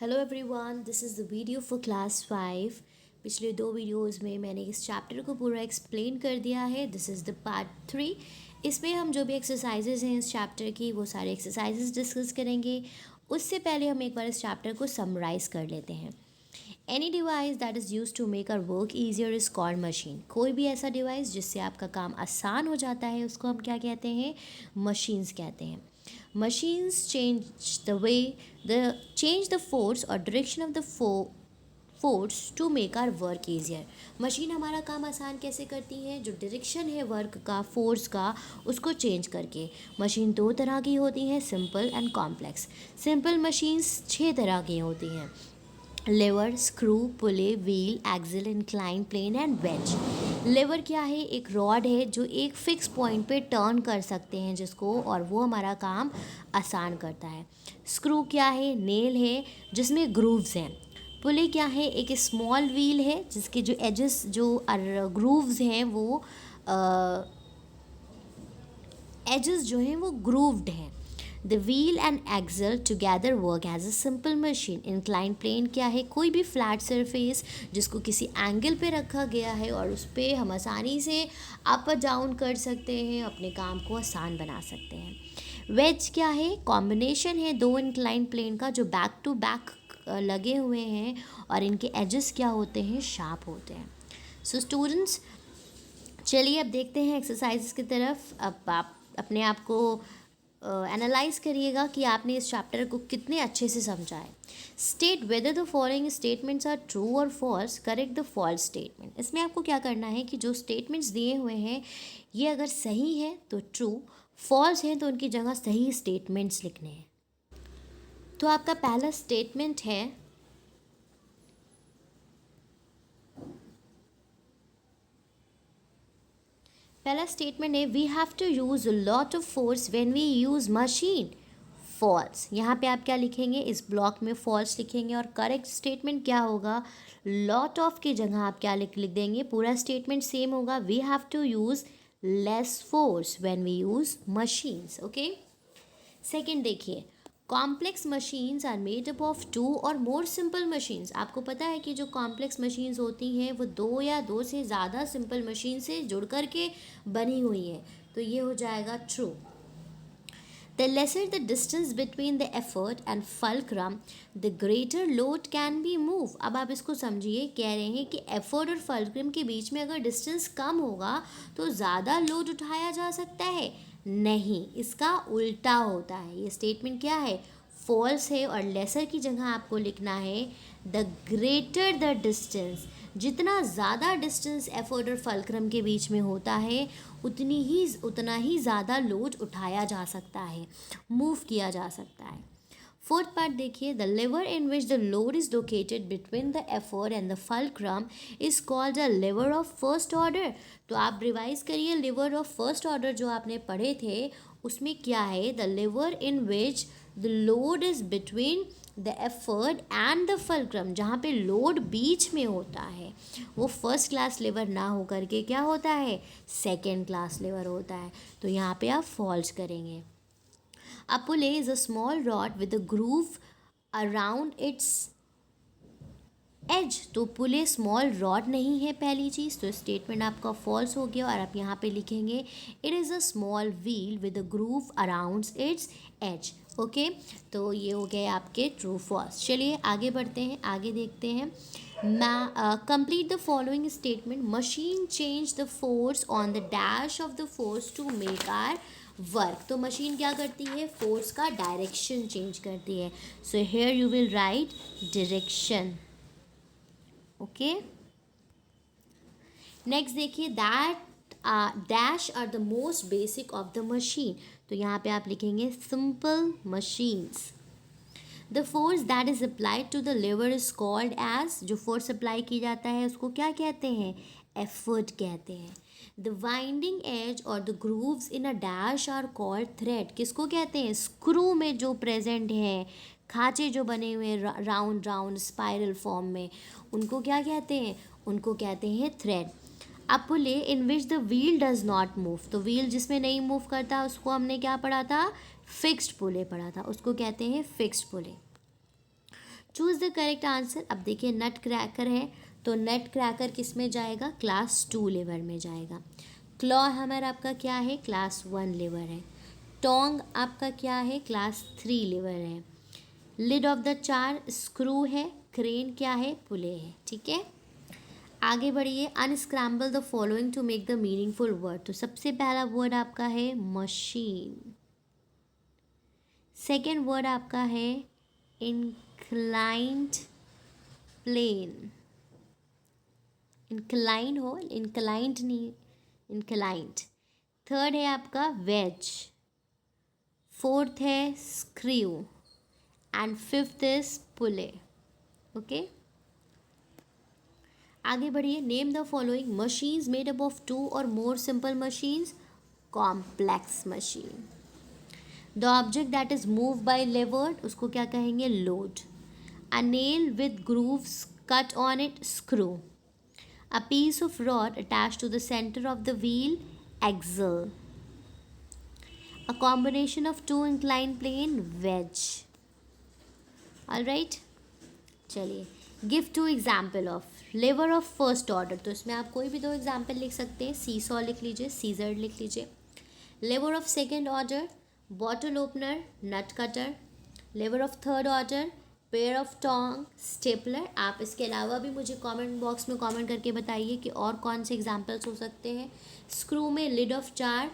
Hello everyone, this is the video for class 5। पिछले दो videos में मैंने इस चैप्टर को पूरा एक्सप्लेन कर दिया है। This is the part 3। इसमें हम जो भी एक्सरसाइजेज हैं इस चैप्टर की वो सारे एक्सरसाइजेज डिस्कस करेंगे। उससे पहले हम एक बार इस चैप्टर को समराइज़ कर लेते हैं। Any device that is use to make our work easier is called machine. कोई भी ऐसा डिवाइस जिससे आपका काम आसान हो जाता है उसको हम क्या कहते हैं? मशीन्स कहते हैं। Machines change the force or direction of the force to make our work easier। Machine हमारा काम आसान कैसे करती हैं? जो डायरेक्शन है वर्क का, फोर्स का, उसको चेंज करके। मशीन दो तरह की होती हैं, simple and complex. Simple machines 6 तरह की होती हैं: lever, screw, pulley, wheel, axle, incline plane and wedge. Lever क्या है? एक रॉड है जो एक फिक्स पॉइंट पे टर्न कर सकते हैं जिसको, और वो हमारा काम आसान करता है। स्क्रू क्या है? नेल है जिसमें ग्रूव्स हैं। पुले क्या है? एक स्मॉल व्हील है जिसके जो एजेस जो ग्रूव्स हैं वो एजेस जो हैं वो ग्रूव्ड हैं। The wheel and axle together work as a simple machine. Incline plane क्या है? कोई भी फ्लैट सरफेस जिसको किसी एंगल पे रखा गया है और उस पर हम आसानी से अप और डाउन कर सकते हैं, अपने काम को आसान बना सकते हैं। वेज क्या है? कॉम्बिनेशन है दो इंक्लाइन प्लेन का जो बैक टू बैक लगे हुए हैं और इनके एजेस क्या होते हैं? शार्प होते हैं। सो स्टूडेंट्स, चलिए अब देखते हैं एक्सरसाइज की तरफ। अब आप अपने आप को एनालाइज करिएगा कि आपने इस चैप्टर को कितने अच्छे से समझा है। State whether the following statements are true और false, correct the false statement. इसमें आपको क्या करना है कि जो स्टेटमेंट्स दिए हुए हैं ये अगर सही है तो ट्रू, फॉल्स हैं तो उनकी जगह सही स्टेटमेंट्स लिखने हैं। तो आपका पहला स्टेटमेंट है, पहला स्टेटमेंट है we have to use a lot of force when we use machine. False. यहाँ पे आप क्या लिखेंगे? इस ब्लॉक में फॉल्स लिखेंगे और करेक्ट स्टेटमेंट क्या होगा? लॉट ऑफ की जगह आप क्या लिख देंगे? पूरा स्टेटमेंट सेम होगा, we have to use less force when we use machines. Okay. Second देखिए, complex machines are made up of two और मोर सिंपल मशीन्स। आपको पता है कि जो कॉम्प्लेक्स मशीन्स होती हैं वो दो या दो से ज़्यादा सिंपल मशीन से जुड़ कर के बनी हुई हैं, तो ये हो जाएगा true. The lesser the distance between the effort and fulcrum, the greater load can be moved। अब आप इसको समझिए, कह रहे हैं कि एफर्ट और फल्क्रम के बीच में अगर डिस्टेंस कम होगा तो ज़्यादा लोड उठाया जा सकता है। नहीं, इसका उल्टा होता है। ये स्टेटमेंट क्या है? फॉल्स है और लेसर की जगह आपको लिखना है द ग्रेटर द डिस्टेंस। जितना ज़्यादा डिस्टेंस एफर्ट और फल्क्रम के बीच में होता है उतना ही ज़्यादा लोड उठाया जा सकता है, मूव किया जा सकता है। फोर्थ पार्ट देखिए, the lever in which the load is located between the effort and the fulcrum is called a lever of first order. तो आप रिवाइज करिए, लेवर ऑफ फर्स्ट ऑर्डर जो आपने पढ़े थे उसमें क्या है? The lever in which the load is between the effort and the fulcrum. जहाँ पे लोड बीच में होता है वो फर्स्ट क्लास लेवर ना हो करके क्या होता है? सेकेंड क्लास लेवर होता है। तो यहाँ पे आप फॉल्स करेंगे। A pulley is a small rod with a groove around its as. तो पुले स्मॉल रॉड नहीं है पहली चीज़, तो स्टेटमेंट आपका फॉल्स हो गया। और आप यहाँ पे लिखेंगे it is a small wheel with a groove around its edge. Okay, तो ये हो गए आपके ट्रू फॉल्स। चलिए आगे बढ़ते हैं, आगे देखते हैं। Complete the following statement. Machine change the force on the dash of the force to make our work. तो मशीन क्या करती है? फोर्स का डायरेक्शन चेंज करती है। So here you will write direction. Okay, next देखिए, that dash are the most basic of the machine. तो यहाँ पे आप लिखेंगे simple machines. The force that is applied to the lever is called as. जो force apply की जाता है उसको क्या कहते हैं? एफर्ट कहते हैं। द वाइंडिंग एज और the grooves in a dash are called thread. किसको कहते हैं? स्क्रू में जो प्रेजेंट है, खांचे जो बने हुए हैं राउंड राउंड स्पाइरल फॉर्म में, उनको क्या कहते हैं? उनको कहते हैं thread. A pulley in which the wheel does not move. तो व्हील जिसमें नहीं मूव करता उसको हमने क्या पढ़ा था? फिक्स्ड पुले पढ़ा था, उसको कहते हैं fixed pulley. Choose the correct answer. अब देखिए नट क्रैकर है तो नट क्रैकर किस में जाएगा, क्लास 2 लेवर में जाएगा। क्लॉ हैमर आपका क्या है, क्लास 1 लेवर है। टोंग आपका क्या है, क्लास 3 लेवर है। Lid of the jar screw है। क्रेन क्या है, पुले है। ठीक है, आगे बढ़िए। Unscramble the following to make the meaningful word. तो सबसे पहला वर्ड आपका है मशीन। सेकेंड वर्ड आपका है इंक्लाइंड प्लेन। इंक्लाइन हो, इंक्लाइंड नहीं, इंक्लाइंड। थर्ड है आपका वेज। फोर्थ है screw and fifth is pulley. Okay, आगे बढ़िए। Name the following machines made up of 2 और more simple machines. Complex machine. The object that is move by levered, उसको क्या कहेंगे, load. A nail with grooves cut on it, screw. A piece of rod attached to the centre of the wheel, axle. A combination of 2 incline plane, wedge. Alright, चलिए। Give 2 example of lever of first order. तो इसमें आप कोई भी 2 example लिख सकते हैं। Seesaw लिख लीजिए, सीजर लिख लीजिए। Lever of second order, bottle opener, nut cutter. Lever of third order, pair of tong, stapler. आप इसके अलावा भी मुझे कमेंट बॉक्स में कमेंट करके बताइए कि और कौन से एग्जाम्पल्स हो सकते हैं। स्क्रू में lid of jar,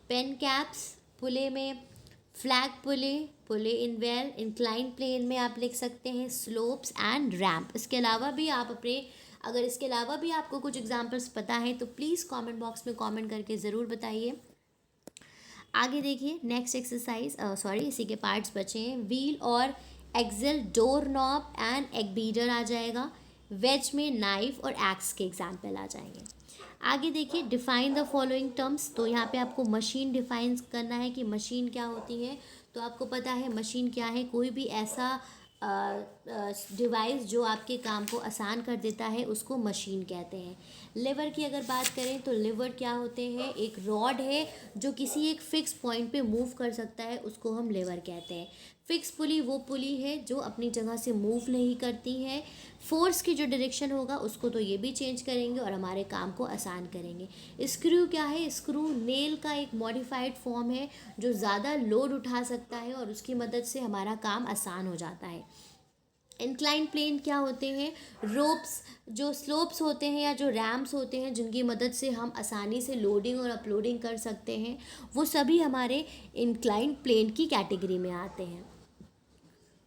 pen caps. Pulley में flag pulley, pulley in well. Incline plane में आप लिख सकते हैं स्लोप्स एंड रैम्प। इसके अलावा भी आप अपने, अगर इसके अलावा भी आपको कुछ एग्जाम्पल्स पता है तो प्लीज़ कमेंट बॉक्स में कमेंट करके ज़रूर बताइए। आगे देखिए नेक्स्ट एक्सरसाइज, सॉरी इसी के पार्ट्स बचे हैं। व्हील और axle, door knob and egg beater आ जाएगा। वेज में नाइफ और एक्स के एग्जाम्पल आ जाएंगे। आगे देखिए डिफाइन द फॉलोइंग टर्म्स। तो यहाँ पे आपको मशीन डिफाइन करना है कि मशीन क्या होती है। तो आपको पता है मशीन क्या है, कोई भी ऐसा डिवाइस जो आपके काम को आसान कर देता है उसको मशीन कहते हैं। लेवर की अगर बात करें तो लेवर क्या होते हैं, एक रॉड है जो किसी एक फिक्स पॉइंट पे मूव कर सकता है, उसको हम लेवर कहते हैं। फिक्स पुली वो पुली है जो अपनी जगह से मूव नहीं करती है। फोर्स की जो डायरेक्शन होगा उसको तो ये भी चेंज करेंगे और हमारे काम को आसान करेंगे। स्क्रू क्या है, स्क्रू नेल का एक मॉडिफाइड फॉर्म है जो ज़्यादा लोड उठा सकता है और उसकी मदद से हमारा काम आसान हो जाता है। इंक्लाइन प्लेन क्या होते हैं, रोप्स जो स्लोप्स होते हैं या जो रैम्प्स होते हैं जिनकी मदद से हम आसानी से लोडिंग और अपलोडिंग कर सकते हैं, वो सभी हमारे इंक्लाइन प्लेन की कैटेगरी में आते हैं।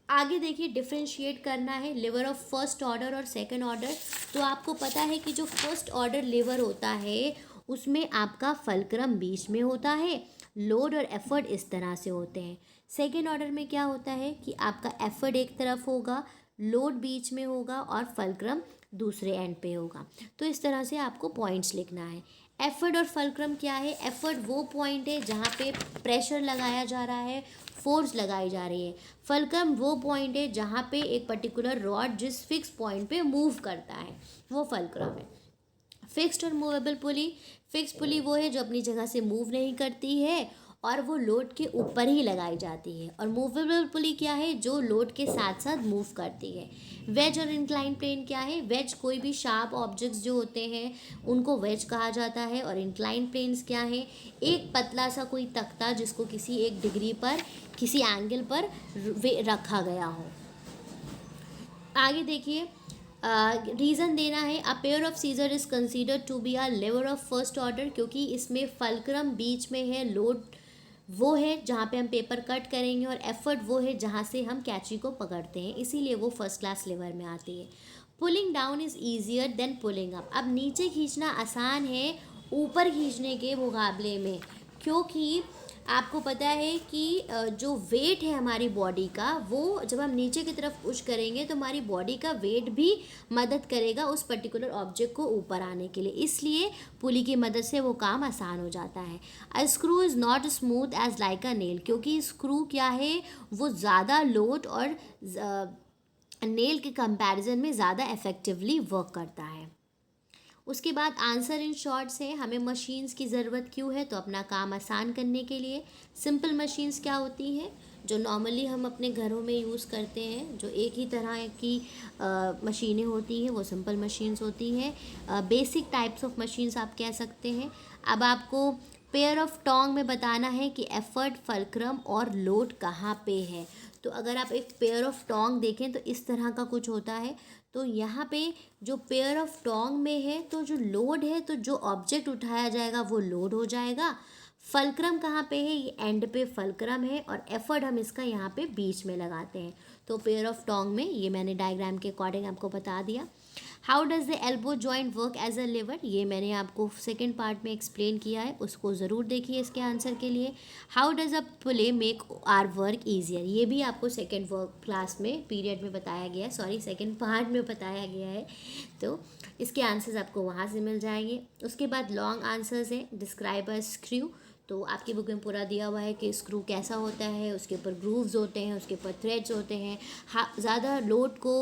आगे देखिए डिफ्रेंशिएट करना है लेवर ऑफ फर्स्ट ऑर्डर और सेकंड ऑर्डर। तो आपको पता है कि जो फर्स्ट ऑर्डर लेवर होता है उसमें आपका फलक्रम बीच में होता है, लोड और एफर्ट इस तरह से होते हैं। सेकंड ऑर्डर में क्या होता है कि आपका एफर्ट एक तरफ होगा, लोड बीच में होगा और फलक्रम दूसरे एंड पे होगा। तो इस तरह से आपको पॉइंट्स लिखना है। एफर्ट और फलक्रम क्या है, एफर्ट वो पॉइंट है जहाँ पे प्रेशर लगाया जा रहा है, फोर्स लगाई जा रही है। फलक्रम वो पॉइंट है जहाँ पे एक पर्टिकुलर रॉड जिस फिक्स पॉइंट पे मूव करता है, वो फलक्रम है। फिक्स्ड और मूवेबल पुली, फिक्स पुली वो है जो अपनी जगह से मूव नहीं करती है और वो लोड के ऊपर ही लगाई जाती है। और मूवेबल पुली क्या है, जो लोड के साथ साथ मूव करती है। वेज और इंक्लाइन प्लेन क्या है, वेज कोई भी शार्प ऑब्जेक्ट्स जो होते हैं उनको वेज कहा जाता है। और इंक्लाइन प्लेन्स क्या है, एक पतला सा कोई तख्ता जिसको किसी एक डिग्री पर, किसी एंगल पर रखा गया हो। आगे देखिए रीज़न देना है। A pair of scissor is considered to be a lever of first order, क्योंकि इसमें फलक्रम बीच में है, लोड वो है जहाँ पे हम पेपर कट करेंगे और एफर्ट वो है जहाँ से हम कैची को पकड़ते हैं, इसीलिए वो फर्स्ट क्लास लेवर में आती है। Pulling down is easier than pulling up. अब नीचे खींचना आसान है ऊपर खींचने के मुकाबले में, क्योंकि आपको पता है कि जो वेट है हमारी बॉडी का, वो जब हम नीचे की तरफ पुश करेंगे तो हमारी बॉडी का वेट भी मदद करेगा उस पर्टिकुलर ऑब्जेक्ट को ऊपर आने के लिए, इसलिए पुली की मदद से वो काम आसान हो जाता है। A screw is not smooth edge like a nail, क्योंकि स्क्रू क्या है, वो ज़्यादा लोड और नेल के कंपैरिजन में ज़्यादा इफेक्टिवली वर्क करता है। उसके बाद आंसर इन शॉर्ट्स है, हमें मशीन्स की ज़रूरत क्यों है, तो अपना काम आसान करने के लिए। सिंपल मशीन्स क्या होती हैं, जो नॉर्मली हम अपने घरों में यूज़ करते हैं, जो एक ही तरह की मशीनें होती हैं, वो सिंपल मशीन्स होती हैं, बेसिक टाइप्स ऑफ मशीन्स आप कह सकते हैं। अब आपको पेयर ऑफ टोंग में बताना है कि एफर्ट, फल्क्रम और लोड कहाँ पे है। तो अगर आप एक पेयर ऑफ टोंग देखें तो इस तरह का कुछ होता है। तो यहाँ पे जो पेयर ऑफ टोंग में है तो जो लोड है, तो जो ऑब्जेक्ट उठाया जाएगा वो लोड हो जाएगा। फल्क्रम कहाँ पे है, ये एंड पे फल्क्रम है, और एफर्ट हम इसका यहाँ पे बीच में लगाते हैं। तो पेयर ऑफ टोंग में ये मैंने डायग्राम के अकॉर्डिंग आपको बता दिया। How does the elbow joint work as a lever, ये मैंने आपको सेकेंड पार्ट में एक्सप्लेन किया है, उसको ज़रूर देखिए इसके आंसर के लिए। How does a play make our work easier, ये भी आपको सेकेंड वर्क क्लास में पीरियड में बताया गया है, सॉरी सेकेंड पार्ट में बताया गया है। तो इसके आंसर्स आपको वहाँ से मिल जाएंगे। उसके बाद लॉन्ग आंसर्स है, डिस्क्राइब अ स्क्रू, तो आपकी बुक में पूरा दिया हुआ है कि स्क्रू कैसा होता है, उसके ऊपर ग्रूव्स होते हैं, उसके ऊपर थ्रेड्स होते हैं, ज़्यादा लोड को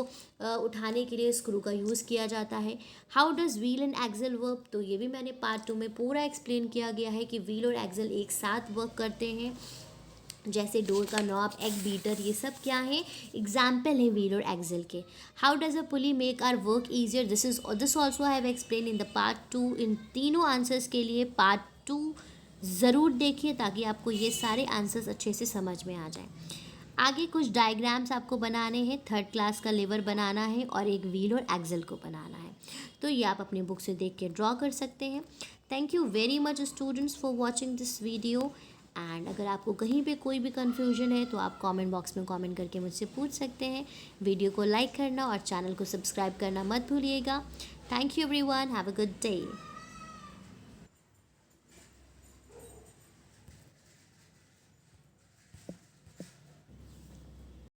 उठाने के लिए स्क्रू का यूज़ किया जाता है। How does wheel and axle work, तो ये भी मैंने पार्ट 2 में पूरा एक्सप्लेन किया गया है कि व्हील और एक्सल एक साथ वर्क करते हैं। जैसे डोर का नॉब, एग बीटर, ये सब क्या है, एग्जाम्पल है व्हील और एक्सल के। How does a pulley make our work easier, this also have explain in the part 2। इन तीनों आंसर्स के लिए पार्ट 2 ज़रूर देखिए ताकि आपको ये सारे आंसर्स अच्छे से समझ में आ जाएं। आगे कुछ डायग्राम्स आपको बनाने हैं, थर्ड क्लास का लेवर बनाना है और एक व्हील और एक्सल को बनाना है। तो ये आप अपनी बुक से देख के ड्रॉ कर सकते हैं। Thank you very much students for watching this video. And अगर आपको कहीं पे कोई भी कन्फ्यूजन है तो आप कमेंट बॉक्स में कमेंट करके मुझसे पूछ सकते हैं। वीडियो को लाइक करना और चैनल को सब्सक्राइब करना मत भूलिएगा। Thank you everyone, have a good day.